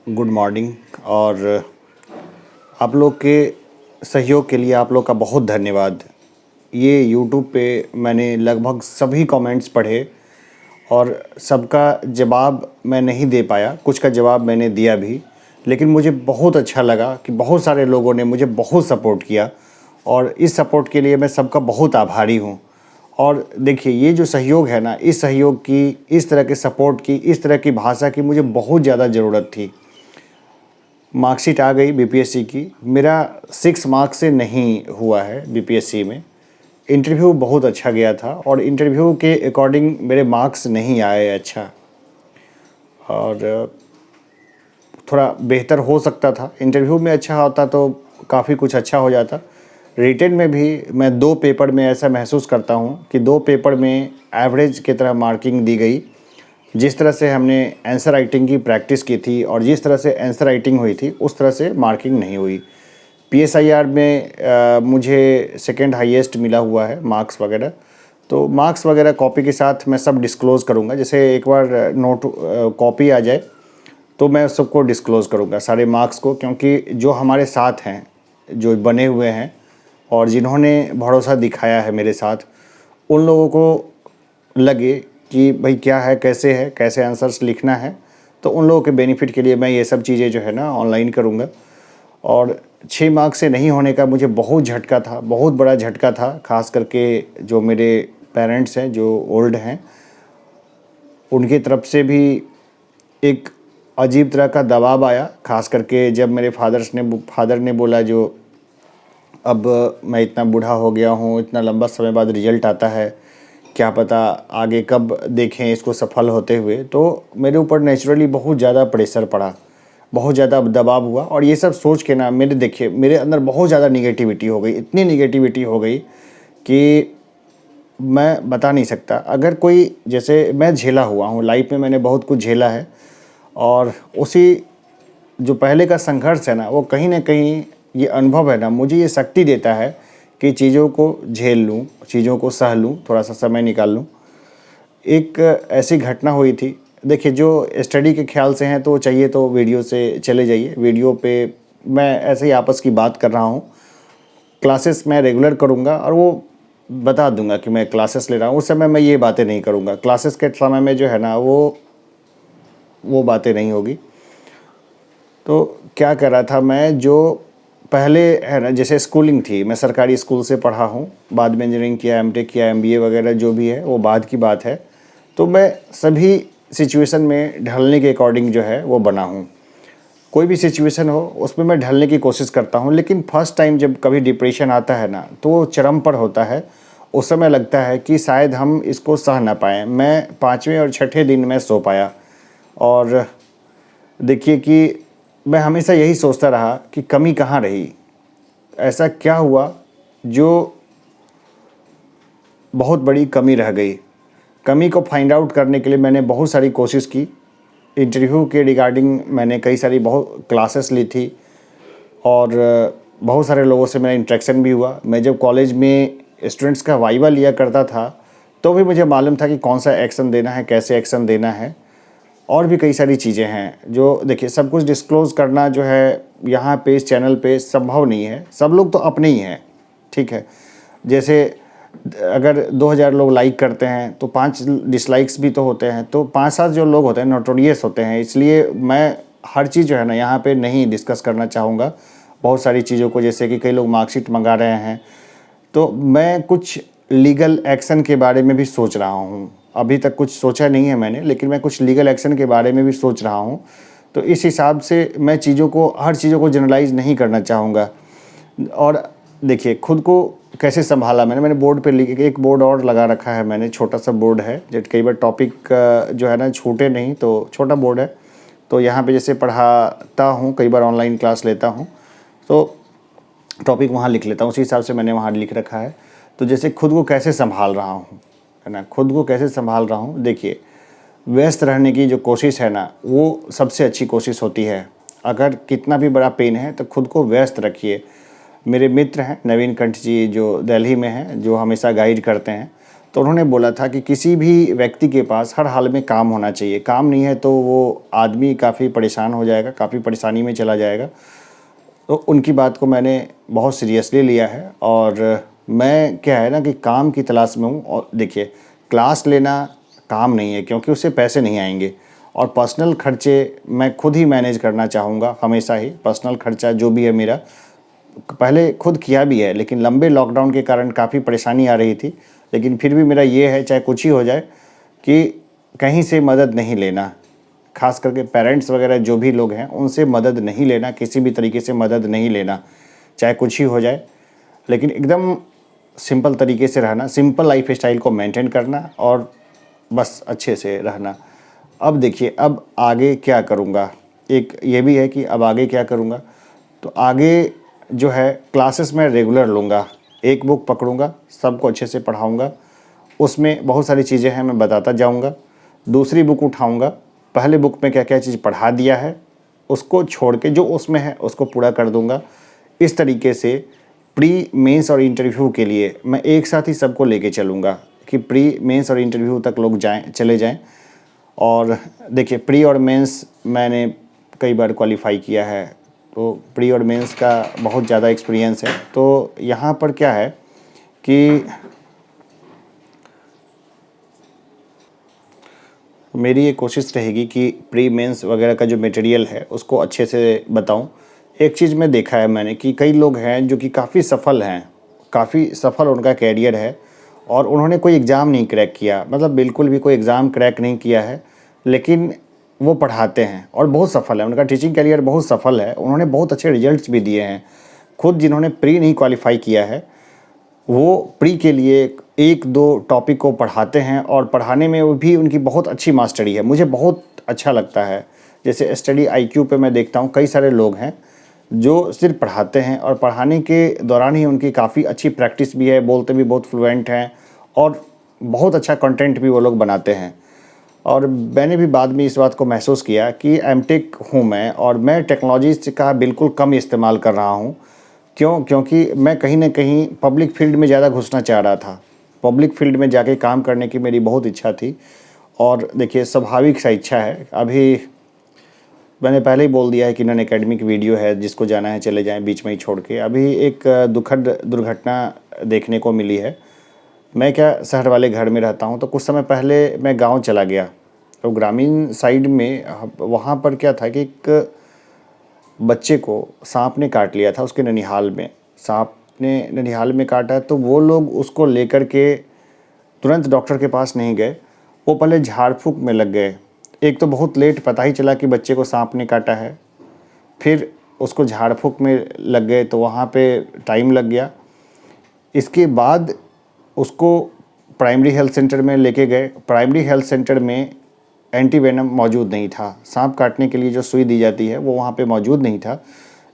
Good morning. और आप लोग के सहयोग के लिए आप लोग का बहुत धन्यवाद। ये यूट्यूब पे मैंने लगभग सभी कमेंट्स पढ़े और सबका जवाब मैं नहीं दे पाया, कुछ का जवाब मैंने दिया भी, लेकिन मुझे बहुत अच्छा लगा कि बहुत सारे लोगों ने मुझे बहुत सपोर्ट किया और इस सपोर्ट के लिए मैं सबका बहुत आभारी हूँ। और देखिए, ये जो सहयोग है ना, इस सहयोग की, इस तरह के सपोर्ट की, इस तरह की भाषा की मुझे बहुत ज़्यादा ज़रूरत थी। मार्कशीट आ गई बीपीएससी की, मेरा 6 मार्क्स से नहीं हुआ है बीपीएससी में। इंटरव्यू बहुत अच्छा गया था और इंटरव्यू के अकॉर्डिंग मेरे मार्क्स नहीं आए अच्छा, और थोड़ा बेहतर हो सकता था। इंटरव्यू में अच्छा होता तो काफ़ी कुछ अच्छा हो जाता। रिटेन में भी मैं 2 पेपर में ऐसा महसूस करता हूँ कि 2 पेपर में एवरेज की तरह मार्किंग दी गई। जिस तरह से हमने आंसर राइटिंग की प्रैक्टिस की थी और जिस तरह से आंसर राइटिंग हुई थी, उस तरह से मार्किंग नहीं हुई। पीएसआईआर में मुझे सेकंड हाईएस्ट मिला हुआ है मार्क्स वगैरह। तो मार्क्स वगैरह कॉपी के साथ मैं सब डिस्क्लोज़ करूँगा। जैसे एक बार नोट कॉपी आ जाए तो मैं सबको डिस्क्लोज़ करूँगा सारे मार्क्स को, क्योंकि जो हमारे साथ हैं, जो बने हुए हैं और जिन्होंने भरोसा दिखाया है मेरे साथ, उन लोगों को लगे कि भाई क्या है, कैसे आंसर्स लिखना है, तो उन लोगों के बेनिफिट के लिए मैं ये सब चीज़ें जो है ना ऑनलाइन करूँगा। और 6 मार्क्स से नहीं होने का मुझे बहुत झटका था, बहुत बड़ा झटका था। ख़ास करके जो मेरे पेरेंट्स हैं, जो ओल्ड हैं, उनकी तरफ से भी एक अजीब तरह का दबाव आया। ख़ास करके जब मेरे फादर ने बोला, जो अब मैं इतना बूढ़ा हो गया हूँ, इतना लंबा समय बाद रिज़ल्ट आता है, क्या पता आगे कब देखें इसको सफल होते हुए। तो मेरे ऊपर नेचुरली बहुत ज़्यादा प्रेशर पड़ा, बहुत ज़्यादा दबाव हुआ। और ये सब सोच के ना मेरे अंदर बहुत ज़्यादा निगेटिविटी हो गई, इतनी निगेटिविटी हो गई कि मैं बता नहीं सकता। अगर कोई, जैसे मैं झेला हुआ हूँ लाइफ में, मैंने बहुत कुछ झेला है, और उसी जो पहले का संघर्ष है ना, वो कहीं ना कहीं ये अनुभव है ना, मुझे ये शक्ति देता है कि चीज़ों को झेल लूँ, चीज़ों को सह लूँ, थोड़ा सा समय निकाल लूँ। एक ऐसी घटना हुई थी। देखिए, जो स्टडी के ख्याल से हैं तो चाहिए तो वीडियो से चले जाइए। वीडियो पे मैं ऐसे ही आपस की बात कर रहा हूँ। क्लासेस मैं रेगुलर करूँगा और वो बता दूंगा कि मैं क्लासेस ले रहा हूँ। उस समय मैं ये बातें नहीं करूँगा। क्लासेस के समय में जो है ना, वो बातें नहीं होगी। तो क्या कर रहा था मैं, जो पहले है ना, जैसे स्कूलिंग थी, मैं सरकारी स्कूल से पढ़ा हूँ, बाद में इंजीनियरिंग किया, एमटेक किया, एमबीए वगैरह जो भी है वो बाद की बात है। तो मैं सभी सिचुएशन में ढलने के अकॉर्डिंग जो है वो बना हूँ। कोई भी सिचुएशन हो उसमें मैं ढलने की कोशिश करता हूँ। लेकिन फर्स्ट टाइम जब कभी डिप्रेशन आता है ना, तो वो चरम पर होता है। उस समय लगता है कि शायद हम इसको सह ना पाएँ। मैं 5वें और 6ठे दिन में सो पाया। और देखिए कि मैं हमेशा यही सोचता रहा कि कमी कहाँ रही, ऐसा क्या हुआ जो बहुत बड़ी कमी रह गई। कमी को फाइंड आउट करने के लिए मैंने बहुत सारी कोशिश की। इंटरव्यू के रिगार्डिंग मैंने कई सारी बहुत क्लासेस ली थी और बहुत सारे लोगों से मेरा इंटरेक्शन भी हुआ। मैं जब कॉलेज में स्टूडेंट्स का वाइवा लिया करता था, तो भी मुझे मालूम था कि कौन सा एक्शन देना है, कैसे एक्शन देना है, और भी कई सारी चीज़ें हैं जो, देखिए, सब कुछ डिस्क्लोज़ करना जो है यहाँ पे इस चैनल पे संभव नहीं है। सब लोग तो अपने ही हैं, ठीक है। जैसे अगर 2000 लोग लाइक करते हैं तो 5 डिसलाइक्स भी तो होते हैं। तो 5-7 जो लोग होते हैं नोटोरियस होते हैं। इसलिए मैं हर चीज़ जो है ना यहाँ पे नहीं डिस्कस करना चाहूँगा बहुत सारी चीज़ों को। जैसे कि कई लोग मार्कशीट मंगा रहे हैं, तो मैं कुछ लीगल एक्शन के बारे में भी सोच रहा हूँ। अभी तक कुछ सोचा नहीं है मैंने, लेकिन मैं कुछ लीगल एक्शन के बारे में भी सोच रहा हूँ। तो इस हिसाब से मैं हर चीज़ों को जनरलाइज़ नहीं करना चाहूँगा। और देखिए, खुद को कैसे संभाला मैंने बोर्ड पे लिख, एक बोर्ड और लगा रखा है मैंने, छोटा सा बोर्ड है। जब कई बार टॉपिक जो है ना छूटे नहीं, तो छोटा बोर्ड है। तो यहाँ पे जैसे पढ़ाता हूँ, कई बार ऑनलाइन क्लास लेता हूँ, तो टॉपिक वहाँ लिख लेता हूँ। उसी हिसाब से मैंने वहाँ लिख रखा है। तो जैसे खुद को कैसे संभाल रहा हूँ, है ना, खुद को कैसे संभाल रहा हूँ। देखिए, व्यस्त रहने की जो कोशिश है ना, वो सबसे अच्छी कोशिश होती है। अगर कितना भी बड़ा पेन है तो खुद को व्यस्त रखिए। मेरे मित्र हैं नवीन कंठ जी, जो दिल्ली में हैं, जो हमेशा गाइड करते हैं, तो उन्होंने बोला था कि किसी भी व्यक्ति के पास हर हाल में काम होना चाहिए, काम नहीं है तो वो आदमी काफ़ी परेशान हो जाएगा, काफ़ी परेशानी में चला जाएगा। तो उनकी बात को मैंने बहुत सीरियसली लिया है और मैं क्या है ना कि काम की तलाश में हूँ। और देखिए, क्लास लेना काम नहीं है क्योंकि उससे पैसे नहीं आएंगे, और पर्सनल खर्चे मैं खुद ही मैनेज करना चाहूँगा हमेशा ही। पर्सनल खर्चा जो भी है मेरा, पहले खुद किया भी है, लेकिन लंबे लॉकडाउन के कारण काफ़ी परेशानी आ रही थी। लेकिन फिर भी मेरा ये है, चाहे कुछ ही हो जाए, कि कहीं से मदद नहीं लेना, खास करके पेरेंट्स वगैरह जो भी लोग हैं उनसे मदद नहीं लेना, किसी भी तरीके से मदद नहीं लेना, चाहे कुछ ही हो जाए। लेकिन एकदम सिंपल तरीके से रहना, सिंपल लाइफ स्टाइल को मेंटेन करना और बस अच्छे से रहना। अब देखिए, अब आगे क्या करूँगा, एक ये भी है कि अब आगे क्या करूँगा। तो आगे जो है क्लासेस मैं रेगुलर लूँगा, एक बुक पकड़ूँगा, सबको अच्छे से पढ़ाऊँगा, उसमें बहुत सारी चीज़ें हैं मैं बताता जाऊँगा। दूसरी बुक उठाऊँगा, पहले बुक में क्या क्या चीज़ पढ़ा दिया है उसको छोड़ के जो उसमें है उसको पूरा कर दूँगा। इस तरीके से प्री मेंस और इंटरव्यू के लिए मैं एक साथ ही सबको लेके चलूँगा कि प्री मेंस और इंटरव्यू तक लोग चले जाएँ। और देखिए, प्री और मेंस मैंने कई बार क्वालिफ़ाई किया है, तो प्री और मेंस का बहुत ज़्यादा एक्सपीरियंस है। तो यहाँ पर क्या है कि मेरी ये कोशिश रहेगी कि प्री मेंस वगैरह का जो मटेरियल है उसको अच्छे से बताऊं। एक चीज़ में देखा है मैंने कि कई लोग हैं जो कि काफ़ी सफल हैं, काफ़ी सफल उनका कैरियर है, और उन्होंने कोई एग्ज़ाम नहीं क्रैक किया, मतलब बिल्कुल भी कोई एग्ज़ाम क्रैक नहीं किया है, लेकिन वो पढ़ाते हैं और बहुत सफल है, उनका टीचिंग कैरियर बहुत सफल है, उन्होंने बहुत अच्छे रिजल्ट्स भी दिए हैं। खुद जिन्होंने प्री नहीं क्वालिफ़ाई किया है वो प्री के लिए एक दो टॉपिक को पढ़ाते हैं, और पढ़ाने में वो भी उनकी बहुत अच्छी मास्टरी है, मुझे बहुत अच्छा लगता है। जैसे स्टडी आईक्यू पे मैं देखता हूँ कई सारे लोग हैं जो सिर्फ पढ़ाते हैं, और पढ़ाने के दौरान ही उनकी काफ़ी अच्छी प्रैक्टिस भी है, बोलते भी बहुत फ्लुएंट हैं, और बहुत अच्छा कंटेंट भी वो लोग बनाते हैं। और मैंने भी बाद में इस बात को महसूस किया कि एमटेक हूँ मैं, और मैं टेक्नोलॉजी का बिल्कुल कम इस्तेमाल कर रहा हूँ। क्योंकि मैं कहीं न कहीं पब्लिक फ़ील्ड में ज़्यादा घुसना चाह रहा था। पब्लिक फ़ील्ड में जाके काम करने की मेरी बहुत इच्छा थी, और देखिए स्वाभाविक सा इच्छा है। अभी मैंने पहले ही बोल दिया है कि नॉन एकेडमिक वीडियो है, जिसको जाना है चले जाएँ बीच में ही छोड़ के। अभी एक दुखद दुर्घटना देखने को मिली है। मैं क्या शहर वाले घर में रहता हूँ, तो कुछ समय पहले मैं गाँव चला गया। तो ग्रामीण साइड में वहाँ पर क्या था कि एक बच्चे को सांप ने काट लिया था, उसके ननिहाल में सांप ने ननिहाल में काटा। तो वो लोग उसको लेकर के तुरंत डॉक्टर के पास नहीं गए, वो पहले झाड़ फूँक में लग गए। एक तो बहुत लेट पता ही चला कि बच्चे को सांप ने काटा है, फिर उसको झाड़ फूँक में लग गए तो वहाँ पे टाइम लग गया। इसके बाद उसको प्राइमरी हेल्थ सेंटर में लेके गए। प्राइमरी हेल्थ सेंटर में एंटीवेनम मौजूद नहीं था, सांप काटने के लिए जो सुई दी जाती है वो वहाँ पे मौजूद नहीं था,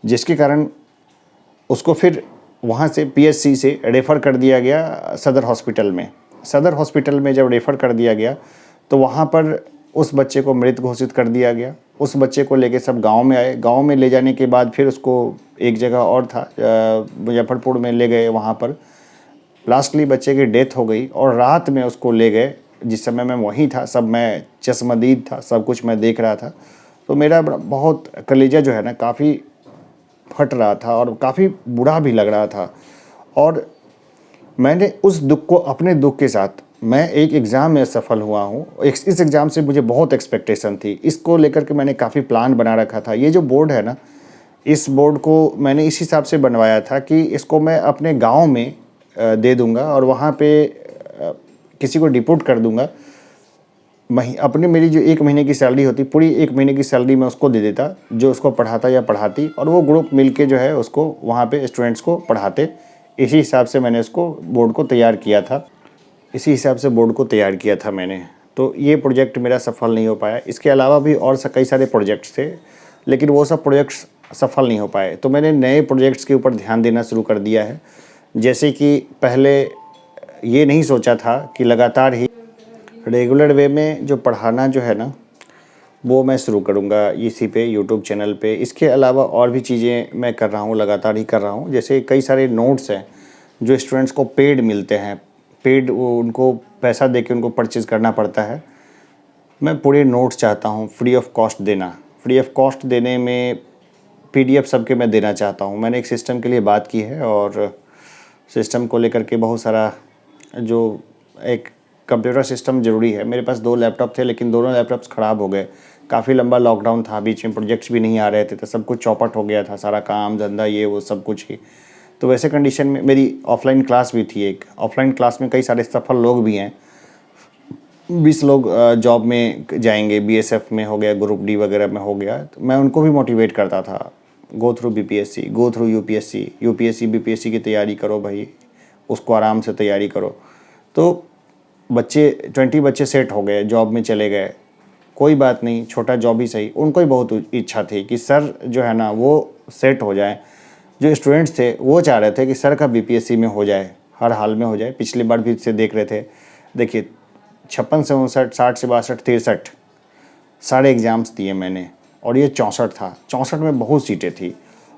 जिसके कारण उसको फिर वहाँ से पीएचसी से रेफ़र कर दिया गया सदर हॉस्पिटल में। सदर हॉस्पिटल में जब रेफ़र कर दिया गया तो वहाँ पर उस बच्चे को मृत घोषित कर दिया गया। उस बच्चे को लेके सब गांव में आए। गांव में ले जाने के बाद फिर उसको एक जगह और था, मुजफ्फरपुर में ले गए। वहाँ पर लास्टली बच्चे की डेथ हो गई, और रात में उसको ले गए। जिस समय मैं वहीं था, सब मैं चश्मदीद था, सब कुछ मैं देख रहा था। तो मेरा बहुत कलेजा जो है ना काफ़ी फट रहा था, और काफ़ी बुरा भी लग रहा था। और मैंने उस दुख को अपने दुख के साथ, मैं एक एग्ज़ाम में सफल हुआ हूँ, इस एग्ज़ाम से मुझे बहुत एक्सपेक्टेशन थी, इसको लेकर के मैंने काफ़ी प्लान बना रखा था। ये जो बोर्ड है ना, इस बोर्ड को मैंने इस हिसाब से बनवाया था कि इसको मैं अपने गांव में दे दूंगा, और वहाँ पे किसी को डिपोट कर दूंगा। अपने मेरी जो 1 महीने की सैलरी होती, पूरी 1 महीने की सैलरी मैं उसको दे देता, जो उसको पढ़ाता या पढ़ाती, और वो ग्रुप मिल के जो है उसको वहाँ पे स्टूडेंट्स को पढ़ाते। इसी हिसाब से मैंने उसको बोर्ड को तैयार किया था। इसी हिसाब से बोर्ड को तैयार किया था मैंने। तो ये प्रोजेक्ट मेरा सफल नहीं हो पाया। इसके अलावा भी और कई सारे प्रोजेक्ट्स थे, लेकिन वो सब प्रोजेक्ट्स सफल नहीं हो पाए। तो मैंने नए प्रोजेक्ट्स के ऊपर ध्यान देना शुरू कर दिया है। जैसे कि पहले ये नहीं सोचा था कि लगातार ही रेगुलर वे में जो पढ़ाना जो है ना, वो मैं शुरू करूँगा इसी पे यूट्यूब चैनल पे। इसके अलावा और भी चीज़ें मैं कर रहा हूँ, लगातार ही कर रहा हूँ। जैसे कई सारे नोट्स हैं जो स्टूडेंट्स को पेड मिलते हैं, पेड वो उनको पैसा दे के उनको परचेज़ करना पड़ता है। मैं पूरे नोट्स चाहता हूँ फ्री ऑफ कॉस्ट देना। फ्री ऑफ कॉस्ट देने में PDF सबके मैं देना चाहता हूँ। मैंने एक सिस्टम के लिए बात की है और सिस्टम को लेकर के बहुत सारा जो एक कंप्यूटर सिस्टम ज़रूरी है। मेरे पास 2 लैपटॉप थे लेकिन दोनों लैपटॉप्स ख़राब हो गए। काफ़ी लंबा लॉकडाउन था, बीच में प्रोजेक्ट्स भी नहीं आ रहे थे, तो सब कुछ चौपट हो गया था, सारा काम धंधा ये वो सब कुछ ही। तो वैसे कंडीशन में मेरी ऑफलाइन क्लास भी थी एक। ऑफलाइन क्लास में कई सारे सफल लोग भी हैं। 20 लोग जॉब में जाएंगे, BSF में हो गया, ग्रुप D वगैरह में हो गया। तो मैं उनको भी मोटिवेट करता था, go through BPSC, go through UPSC BPSC की तैयारी करो भाई, उसको आराम से तैयारी करो। तो बच्चे 20 बच्चे सेट हो गए, जॉब में चले गए, कोई बात नहीं, छोटा जॉब ही सही। उनको ही बहुत इच्छा थी कि सर जो है ना वो सेट हो जाए। जो स्टूडेंट्स थे वो चाह रहे थे कि सर का BPSC में हो जाए, हर हाल में हो जाए। पिछली बार भी से देख रहे थे, देखिए 56 से 59, 60 से 62, 63 सारे एग्ज़ाम्स दिए मैंने और ये 64 था। 64 में बहुत सीटें थी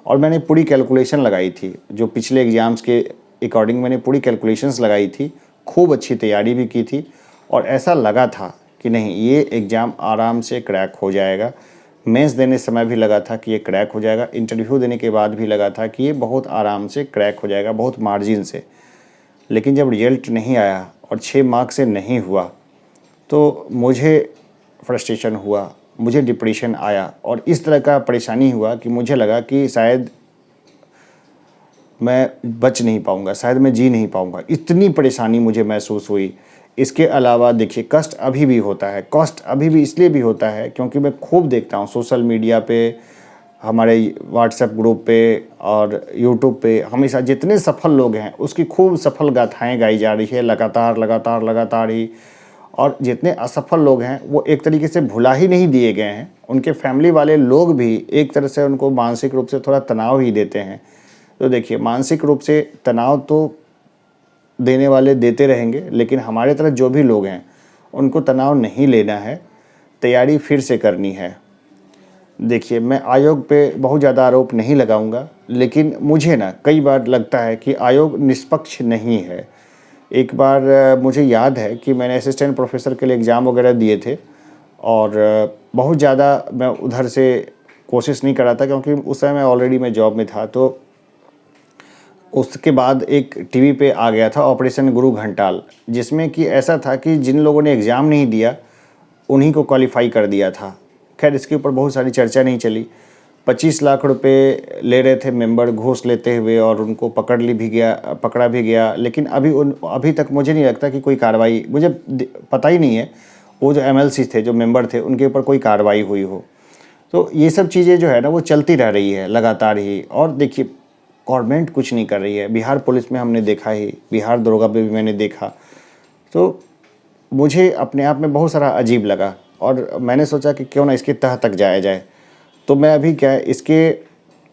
और मैंने पूरी कैलकुलेशन लगाई थी, जो पिछले एग्ज़ाम्स के अकॉर्डिंग मैंने पूरी कैलकुलेशंस लगाई थी, खूब अच्छी तैयारी भी की थी और ऐसा लगा था कि नहीं ये एग्ज़ाम आराम से क्रैक हो जाएगा। मेंस देने समय भी लगा था कि ये क्रैक हो जाएगा, इंटरव्यू देने के बाद भी लगा था कि ये बहुत आराम से क्रैक हो जाएगा, बहुत मार्जिन से। लेकिन जब रिजल्ट नहीं आया और 6 मार्क्स से नहीं हुआ तो मुझे फ्रस्ट्रेशन हुआ, मुझे डिप्रेशन आया और इस तरह का परेशानी हुआ कि मुझे लगा कि शायद मैं बच नहीं पाऊँगा, शायद मैं जी नहीं पाऊँगा। इतनी परेशानी मुझे महसूस हुई। इसके अलावा देखिए कष्ट अभी भी होता है। कष्ट अभी भी इसलिए भी होता है क्योंकि मैं खूब देखता हूँ सोशल मीडिया पे, हमारे व्हाट्सएप ग्रुप पे और यूट्यूब पे हमेशा जितने सफल लोग हैं उसकी खूब सफल गाथाएँ गाई जा रही है लगातार ही। और जितने असफल लोग हैं वो एक तरीके से भुला ही नहीं दिए गए हैं। उनके फैमिली वाले लोग भी एक तरह से उनको मानसिक रूप से थोड़ा तनाव ही देते हैं। तो देखिए मानसिक रूप से तनाव तो देने वाले देते रहेंगे, लेकिन हमारे तरह जो भी लोग हैं उनको तनाव नहीं लेना है, तैयारी फिर से करनी है। देखिए मैं आयोग पे बहुत ज़्यादा आरोप नहीं लगाऊंगा, लेकिन मुझे ना कई बार लगता है कि आयोग निष्पक्ष नहीं है। एक बार मुझे याद है कि मैंने असिस्टेंट प्रोफेसर के लिए एग्ज़ाम वगैरह दिए थे और बहुत ज़्यादा मैं उधर से कोशिश नहीं कर रहा था क्योंकि उस समय ऑलरेडी मैं जॉब में था। तो उसके बाद एक टीवी पे आ गया था ऑपरेशन गुरु घंटाल, जिसमें कि ऐसा था कि जिन लोगों ने एग्ज़ाम नहीं दिया उन्हीं को क्वालिफ़ाई कर दिया था। खैर इसके ऊपर बहुत सारी चर्चा नहीं चली। 25 लाख रुपए ले रहे थे मेंबर घूस लेते हुए और उनको पकड़ा भी गया। लेकिन अभी तक मुझे नहीं लगता कि कोई कार्रवाई, मुझे पता ही नहीं है वो जो MLC थे, जो मेंबर थे, उनके ऊपर कोई कार्रवाई हुई हो। तो ये सब चीज़ें जो है ना वो चलती रह रही है लगातार ही। और देखिए गवर्नमेंट कुछ नहीं कर रही है। बिहार पुलिस में हमने देखा ही, बिहार दरोगा पे भी मैंने देखा। तो मुझे अपने आप में बहुत सारा अजीब लगा और मैंने सोचा कि क्यों ना इसके तह तक जाया जाए। तो मैं अभी क्या है, इसके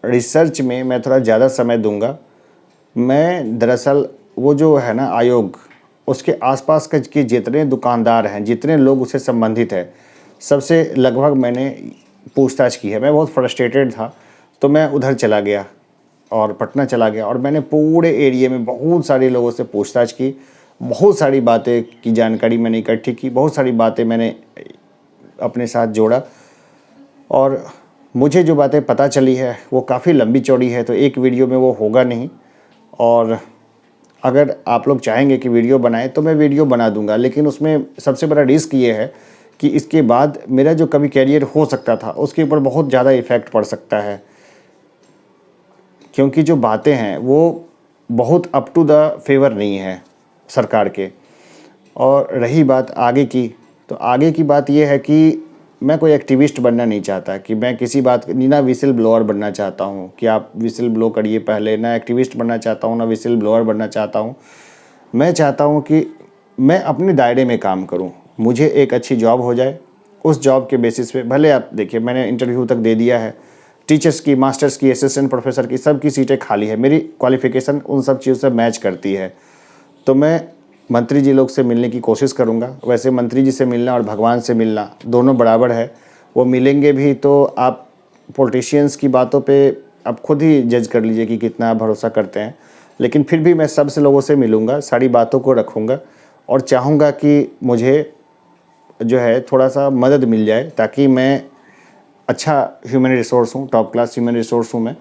रिसर्च में मैं थोड़ा ज़्यादा समय दूंगा। मैं दरअसल वो जो है ना आयोग, उसके आसपास के जितने दुकानदार हैं, जितने लोग उससे संबंधित है, सबसे लगभग मैंने पूछताछ की है। मैं बहुत फ्रस्ट्रेटेड था तो मैं उधर चला गया और पटना चला गया और मैंने पूरे एरिया में बहुत सारे लोगों से पूछताछ की। बहुत सारी बातें की जानकारी मैंने इकट्ठी की, बहुत सारी बातें मैंने अपने साथ जोड़ा और मुझे जो बातें पता चली है वो काफ़ी लंबी चौड़ी है, तो एक वीडियो में वो होगा नहीं। और अगर आप लोग चाहेंगे कि वीडियो बनाएं तो मैं वीडियो बना दूंगा, लेकिन उसमें सबसे बड़ा रिस्क ये है कि इसके बाद मेरा जो कभी कैरियर हो सकता था उसके ऊपर बहुत ज़्यादा इफ़ेक्ट पड़ सकता है, क्योंकि जो बातें हैं वो बहुत अप टू द फेवर नहीं है सरकार के। और रही बात आगे की, तो आगे की बात ये है कि मैं कोई एक्टिविस्ट बनना नहीं चाहता, कि मैं किसी बात ना विसिल ब्लोअर बनना चाहता हूँ कि आप विसिल ब्लो करिए पहले, ना एक्टिविस्ट बनना चाहता हूँ, ना विसिल ब्लोअर बनना चाहता हूँ। मैं चाहता हूँ कि मैं अपने दायरे में काम करूँ, मुझे एक अच्छी जॉब हो जाए, उस जॉब के बेसिस पे भले आप देखिए मैंने इंटरव्यू तक दे दिया है, टीचर्स की, मास्टर्स की, असिस्टेंट प्रोफेसर की, सब की सीटें खाली है, मेरी क्वालिफ़िकेशन उन सब चीज़ों से मैच करती है। तो मैं मंत्री जी लोग से मिलने की कोशिश करूंगा। वैसे मंत्री जी से मिलना और भगवान से मिलना दोनों बराबर है, वो मिलेंगे भी तो आप पॉलिटिशियंस की बातों पे आप खुद ही जज कर लीजिए कि कितना भरोसा करते हैं। लेकिन फिर भी मैं सबसे लोगों से मिलूँगा, सारी बातों को रखूँगा और चाहूँगा कि मुझे जो है थोड़ा सा मदद मिल जाए, ताकि मैं अच्छा ह्यूमन रिसोर्स हूँ, टॉप क्लास ह्यूमन रिसोर्स हूँ मैं।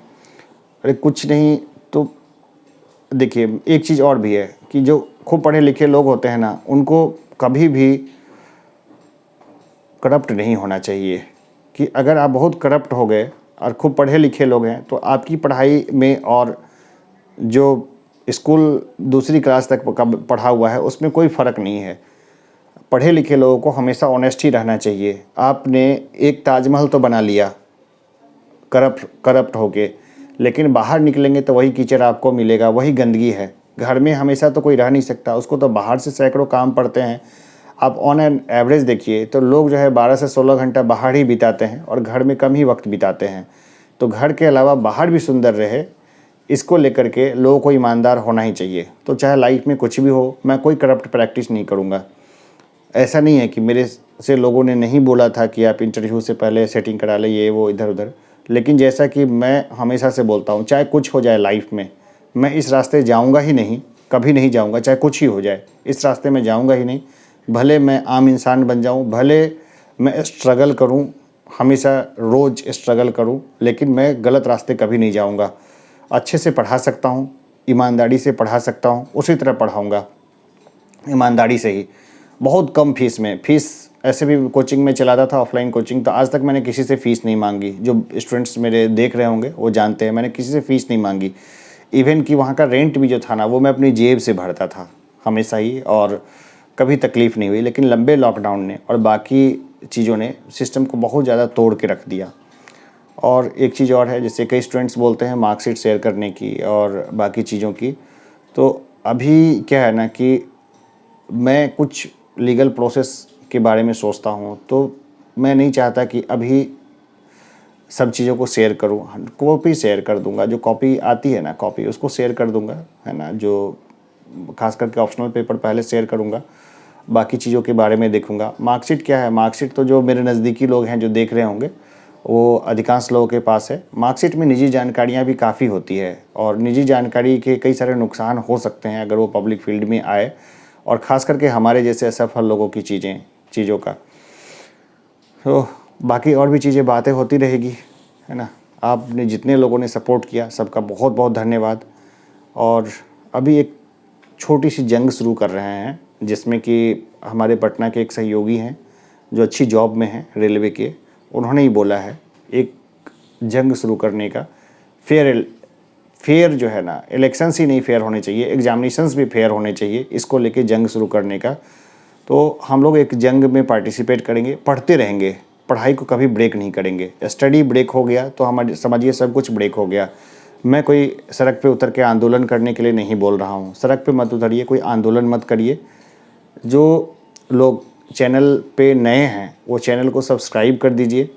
अरे कुछ नहीं तो देखिए, एक चीज़ और भी है कि जो खूब पढ़े लिखे लोग होते हैं ना, उनको कभी भी करप्ट नहीं होना चाहिए। कि अगर आप बहुत करप्ट हो गए और खूब पढ़े लिखे लोग हैं, तो आपकी पढ़ाई में और जो स्कूल दूसरी क्लास तक का पढ़ा हुआ है उसमें कोई फ़र्क नहीं है। पढ़े लिखे लोगों को हमेशा ऑनेस्ट ही रहना चाहिए। आपने एक ताजमहल तो बना लिया करप्ट होके, लेकिन बाहर निकलेंगे तो वही कीचड़ आपको मिलेगा, वही गंदगी है। घर में हमेशा तो कोई रह नहीं सकता, उसको तो बाहर से सैकड़ों काम पड़ते हैं। आप ऑन एन एवरेज देखिए तो लोग जो है 12 से 16 घंटा बाहर ही बिताते हैं और घर में कम ही वक्त बिताते हैं। तो घर के अलावा बाहर भी सुंदर रहे, इसको लेकर के लोगों को ईमानदार होना ही चाहिए। तो चाहे लाइफ में कुछ भी हो, मैं कोई करप्ट प्रैक्टिस नहीं करूँगा। ऐसा नहीं है कि मेरे से लोगों ने नहीं बोला था कि आप इंटरव्यू से पहले सेटिंग करा लें, ये वो इधर उधर, लेकिन जैसा कि मैं हमेशा से बोलता हूँ, चाहे कुछ हो जाए लाइफ में, मैं इस रास्ते जाऊँगा ही नहीं, कभी नहीं जाऊँगा। चाहे कुछ ही हो जाए, इस रास्ते में जाऊँगा ही नहीं। भले मैं आम इंसान बन जाऊँ, भले मैं स्ट्रगल करूँ, हमेशा रोज़ स्ट्रगल करूँ, लेकिन मैं गलत रास्ते कभी नहीं जाऊँगा। अच्छे से पढ़ा सकता हूँ, ईमानदारी से पढ़ा सकता हूँ, उसी तरह पढ़ाऊँगा, ईमानदारी से ही। बहुत कम फ़ीस में, फ़ीस ऐसे भी कोचिंग में चलाता था, ऑफलाइन कोचिंग, तो आज तक मैंने किसी से फ़ीस नहीं मांगी। जो स्टूडेंट्स मेरे देख रहे होंगे वो जानते हैं, मैंने किसी से फ़ीस नहीं मांगी। इवन कि वहाँ का रेंट भी जो था ना, वो मैं अपनी जेब से भरता था हमेशा ही, और कभी तकलीफ़ नहीं हुई। लेकिन लंबे लॉकडाउन ने और बाकी चीज़ों ने सिस्टम को बहुत ज़्यादा तोड़ के रख दिया। और एक चीज़ और है, जैसे कई स्टूडेंट्स बोलते हैं मार्कशीट शेयर करने की और बाकी चीज़ों की, तो अभी क्या है ना कि मैं कुछ लीगल प्रोसेस के बारे में सोचता हूँ, तो मैं नहीं चाहता कि अभी सब चीज़ों को शेयर करूँ। कॉपी शेयर कर दूँगा, जो कॉपी आती है ना, कॉपी उसको शेयर कर दूँगा, है ना। जो खास करके ऑप्शनल पेपर पहले शेयर करूँगा, बाकी चीज़ों के बारे में देखूँगा। मार्कशीट क्या है, मार्कशीट तो जो मेरे नज़दीकी लोग हैं जो देख रहे होंगे, वो अधिकांश लोगों के पास है। मार्कशीट में निजी जानकारियाँ भी काफ़ी होती है, और निजी जानकारी के कई सारे नुकसान हो सकते हैं अगर वो पब्लिक फील्ड में आए, और ख़ास करके हमारे जैसे असफल लोगों की चीज़ों का। तो बाकी और भी चीज़ें बातें होती रहेगी, है ना। आपने जितने लोगों ने सपोर्ट किया सबका बहुत बहुत धन्यवाद। और अभी एक छोटी सी जंग शुरू कर रहे हैं, जिसमें कि हमारे पटना के एक सहयोगी हैं जो अच्छी जॉब में हैं रेलवे के, उन्होंने ही बोला है एक जंग शुरू करने का। फेयर जो है ना, इलेक्शंस ही नहीं फेयर होने चाहिए, एग्जामिनेशंस भी फेयर होने चाहिए, इसको लेके जंग शुरू करने का। तो हम लोग एक जंग में पार्टिसिपेट करेंगे, पढ़ते रहेंगे, पढ़ाई को कभी ब्रेक नहीं करेंगे। स्टडी ब्रेक हो गया तो हमारे समझिए सब कुछ ब्रेक हो गया। मैं कोई सड़क पे उतर के आंदोलन करने के लिए नहीं बोल रहा हूँ, सड़क पे मत उतरिए, कोई आंदोलन मत करिए। जो लोग चैनल पे नए हैं वो चैनल को सब्सक्राइब कर दीजिए,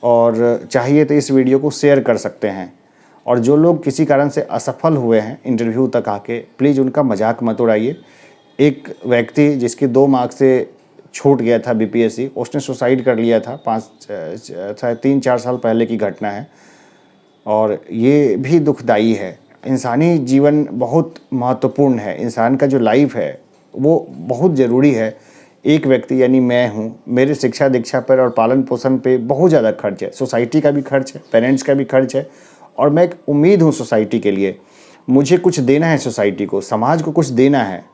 और चाहिए तो इस वीडियो को शेयर कर सकते हैं। और जो लोग किसी कारण से असफल हुए हैं इंटरव्यू तक आके, प्लीज़ उनका मजाक मत उड़ाइए। एक व्यक्ति जिसके 2 मार्क्स से छूट गया था बीपीएससी, उसने सुसाइड कर लिया था, 3-4 साल पहले की घटना है, और ये भी दुखदाई है। इंसानी जीवन बहुत महत्वपूर्ण है, इंसान का जो लाइफ है वो बहुत ज़रूरी है। एक व्यक्ति यानी मैं हूँ, मेरे शिक्षा दीक्षा पर और पालन पोषण पे बहुत ज़्यादा खर्च है, सोसाइटी का भी खर्च है, पेरेंट्स का भी खर्च है, और मैं एक उम्मीद हूँ सोसाइटी के लिए। मुझे कुछ देना है सोसाइटी को, समाज को कुछ देना है।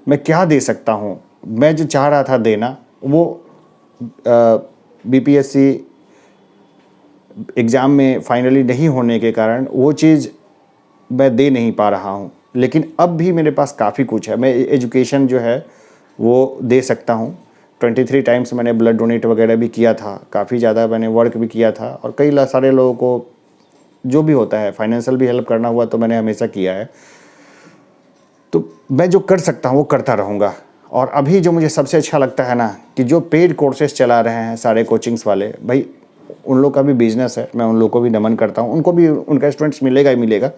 मैं क्या दे सकता हूँ? मैं जो चाह रहा था देना, वो बीपीएससी एग्ज़ाम में फाइनली नहीं होने के कारण वो चीज़ मैं दे नहीं पा रहा हूँ। लेकिन अब भी मेरे पास काफ़ी कुछ है, मैं एजुकेशन जो है वो दे सकता हूँ। 23 टाइम्स मैंने ब्लड डोनेट वगैरह भी किया था, काफ़ी ज़्यादा मैंने वर्क भी किया था, और कई सारे लोगों को जो भी होता है फाइनेंशियल भी हेल्प करना हुआ तो मैंने हमेशा किया है। तो मैं जो कर सकता हूँ वो करता रहूँगा। और अभी जो मुझे सबसे अच्छा लगता है ना, कि जो पेड कोर्सेज चला रहे हैं सारे कोचिंग्स वाले, भाई उन लोग का भी बिजनेस है, मैं उन लोगों को भी नमन करता हूँ। उनको भी उनका स्टूडेंट्स मिलेगा ही मिलेगा,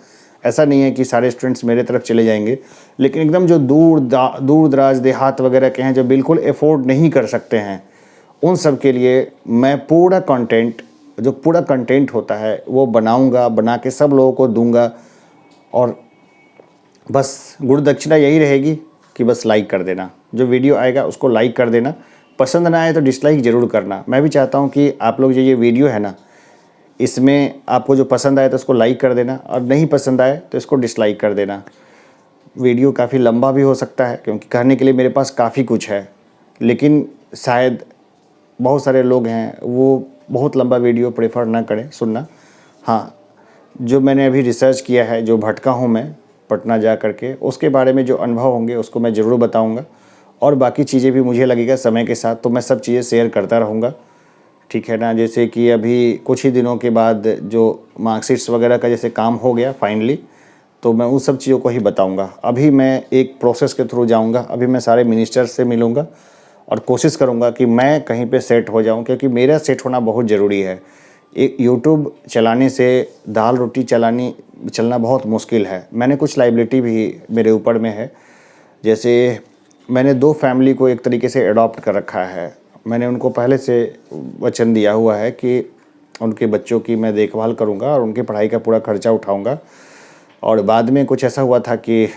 ऐसा नहीं है कि सारे स्टूडेंट्स मेरे तरफ चले जाएंगे। लेकिन एकदम जो दूर दराज देहात वगैरह के हैं, जो बिल्कुल एफोर्ड नहीं कर सकते हैं, उन सब के लिए मैं पूरा कंटेंट होता है वो बनाऊँगा, बना के सब लोगों को दूँगा। और बस गुरु दक्षिणा यही रहेगी कि बस लाइक कर देना, जो वीडियो आएगा उसको लाइक कर देना, पसंद ना आए तो डिसलाइक ज़रूर करना। मैं भी चाहता हूँ कि आप लोग जो ये वीडियो है ना, इसमें आपको जो पसंद आए तो उसको लाइक कर देना, और नहीं पसंद आए तो इसको डिसलाइक कर देना। वीडियो काफ़ी लंबा भी हो सकता है क्योंकि कहने के लिए मेरे पास काफ़ी कुछ है, लेकिन शायद बहुत सारे लोग हैं वो बहुत लंबा वीडियो प्रेफर ना करें सुनना। हाँ, जो मैंने अभी रिसर्च किया है, जो भटका हूँ मैं पटना जा कर के, उसके बारे में जो अनुभव होंगे उसको मैं ज़रूर बताऊँगा, और बाकी चीज़ें भी मुझे लगेगा समय के साथ तो मैं सब चीज़ें शेयर करता रहूँगा, ठीक है ना। जैसे कि अभी कुछ ही दिनों के बाद जो मार्कशीट्स वगैरह का जैसे काम हो गया फाइनली, तो मैं उन सब चीज़ों को ही बताऊंगा। अभी मैं एक प्रोसेस के थ्रू जाऊंगा, अभी मैं सारे मिनिस्टर से मिलूंगा और कोशिश करूंगा कि मैं कहीं पे सेट हो जाऊं, क्योंकि मेरा सेट होना बहुत ज़रूरी है। एक यूट्यूब चलाने से दाल रोटी चलना बहुत मुश्किल है। मैंने कुछ लाइबिलिटी भी मेरे ऊपर में है, जैसे मैंने 2 फैमिली को एक तरीके से अडॉप्ट कर रखा है। मैंने उनको पहले से वचन दिया हुआ है कि उनके बच्चों की मैं देखभाल करूंगा और उनकी पढ़ाई का पूरा खर्चा उठाऊंगा, और बाद में कुछ ऐसा हुआ था कि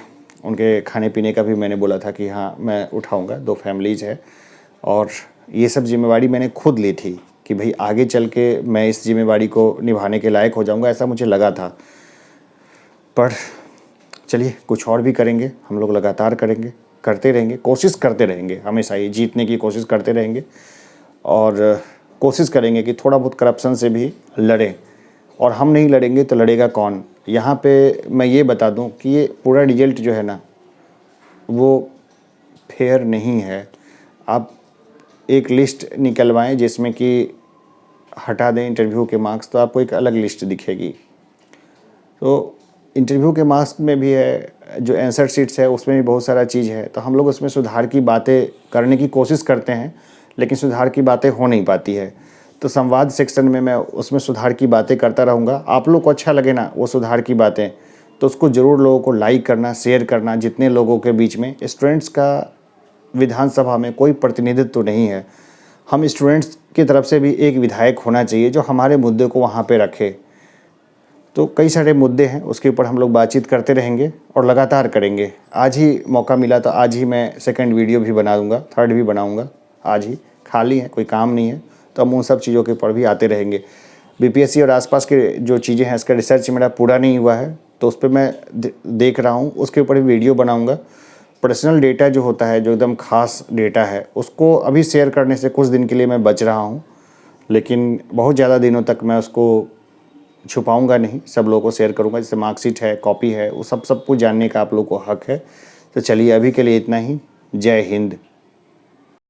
उनके खाने पीने का भी मैंने बोला था कि हाँ मैं उठाऊंगा। 2 फैमिलीज़ है, और ये सब जिम्मेवारी मैंने खुद ली थी कि भाई आगे चल के मैं इस जिम्मेवारी को निभाने के लायक हो जाऊंगा, ऐसा मुझे लगा था। पर चलिए कुछ और भी करेंगे, हम लोग लगातार करेंगे, करते रहेंगे, कोशिश करते रहेंगे, हमेशा ही जीतने की कोशिश करते रहेंगे, और कोशिश करेंगे कि थोड़ा बहुत करप्शन से भी लड़ें। और हम नहीं लड़ेंगे तो लड़ेगा कौन। यहाँ पे मैं ये बता दूं कि ये पूरा रिजल्ट जो है ना वो फेयर नहीं है। आप एक लिस्ट निकलवाएं जिसमें कि हटा दें इंटरव्यू के मार्क्स, तो आपको एक अलग लिस्ट दिखेगी। तो इंटरव्यू के मार्क्स में भी है, जो आंसर शीट्स है उसमें भी बहुत सारा चीज़ है, तो हम लोग उसमें सुधार की बातें करने की कोशिश करते हैं, लेकिन सुधार की बातें हो नहीं पाती है। तो संवाद सेक्शन में मैं उसमें सुधार की बातें करता रहूँगा। आप लोग को अच्छा लगे ना वो सुधार की बातें, तो उसको ज़रूर लोगों को लाइक करना, शेयर करना। जितने लोगों के बीच में स्टूडेंट्स का विधानसभा में कोई प्रतिनिधित्व तो नहीं है, हम स्टूडेंट्स की तरफ से भी एक विधायक होना चाहिए जो हमारे मुद्दे को वहाँ पे रखे। तो कई सारे मुद्दे हैं, उसके ऊपर हम लोग बातचीत करते रहेंगे और लगातार करेंगे। आज ही मौका मिला तो आज ही मैं सेकंड वीडियो भी बना दूंगा, थर्ड भी बनाऊंगा। आज ही खाली है, कोई काम नहीं है, तो हम उन सब चीज़ों के ऊपर भी आते रहेंगे। बीपीएससी और आसपास के जो चीज़ें हैं, इसका रिसर्च मेरा पूरा नहीं हुआ है, तो उस पर मैं देख रहा हूँ, उसके ऊपर भी वीडियो बनाऊँगा। पर्सनल डेटा जो होता है, जो एकदम खास डेटा है, उसको अभी शेयर करने से कुछ दिन के लिए मैं बच रहा हूँ, लेकिन बहुत ज़्यादा दिनों तक मैं उसको छुपाऊंगा नहीं, सब लोगों को शेयर करूंगा। जैसे मार्कशीट है, कॉपी है, वो सब कुछ जानने का आप लोगों को हक है। तो चलिए अभी के लिए इतना ही। जय हिंद।